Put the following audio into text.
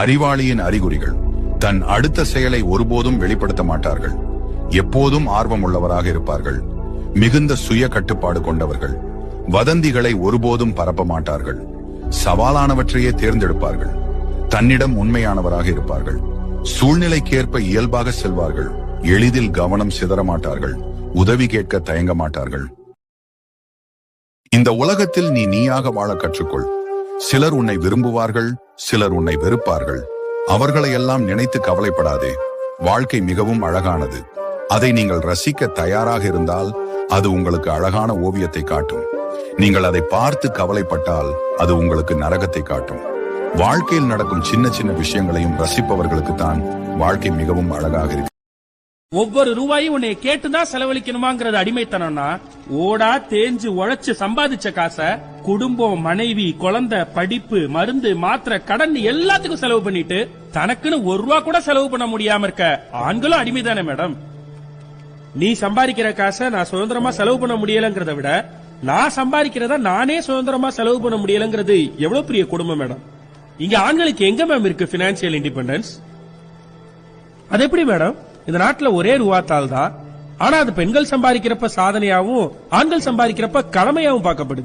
அறிவாளியின் அறிகுறிகள்: தன் அடுத்த செயலை ஒருபோதும் வெளிப்படுத்த மாட்டார்கள். எப்போதும் ஆர்வமுள்ளவராக இருப்பார்கள். மிகுந்த சுய கட்டுப்பாடு கொண்டவர்கள். வதந்திகளை ஒருபோதும் பரப்ப மாட்டார்கள். சவாலானவற்றையே தேர்ந்தெடுப்பார்கள். தன்னிடம் உண்மையானவராக இருப்பார்கள். சூழ்நிலைக்கேற்ப இயல்பாக செல்வார்கள். எளிதில் கவனம் சிதறமாட்டார்கள். உதவி கேட்க தயங்க மாட்டார்கள். இந்த உலகத்தில் நீ நீயாக வாழ கற்றுக்கொள். சிலர் உன்னை விரும்புவார்கள், சிலர் உன்னை வெறுப்பார்கள். அவர்களையெல்லாம் நினைத்து கவலைப்படாதே. வாழ்க்கை மிகவும் அழகானது. அதை நீங்கள் ரசிக்க தயாராக இருந்தால் அது உங்களுக்கு அழகான ஓவியத்தை காட்டும். நீங்கள் அதை பார்த்து கவலைப்பட்டால் அது உங்களுக்கு நரகத்தை காட்டும். வாழ்க்கையில் நடக்கும் சின்ன சின்ன விஷயங்களையும் ரசிப்பவர்களுக்கு தான் வாழ்க்கை மிகவும் அழகாக இருக்கு. ஒவ்வொரு ரூபாயும் உன்னை கேட்டுதான் செலவழிக்கணுமாங்கிறது அடிமைத்தனம்னா, ஓடா தேஞ்சு உழைச்சு சம்பாதிச்ச காசை குடும்பம், மனைவி, குழந்தை, படிப்பு, மருந்து, மாத்திரை, கடன் எல்லாத்துக்கும் செலவு பண்ணிட்டு தனக்குன்னு ஒரு ரூபா கூட செலவு பண்ண முடியாம இருக்க ஆண்களும் அடிமைதானே மேடம்? நீ சம்பாதிக்கிற காசை நான் சுதந்திரமா செலவு பண்ண முடியலங்கிறத விட, நான் சம்பாதிக்கிறத நானே சுதந்திரமா செலவு பண்ண முடியலங்கிறது எவ்வளவு பெரிய குடும்பம் மேடம். இங்க ஆண்களுக்கு எங்க மேம் இருக்கு பினான்சியல் இண்டிபெண்டன்ஸ்? அது எப்படி மேடம்? இந்த நாட்டுல ஒரே ரூபாத்தால் தான், ஆனா அது பெண்கள் சம்பாதிக்கிறப்ப சாதனையாவும் ஆண்கள் சம்பாதிக்கிறப்ப கடமையாவும் பார்க்கப்படுது.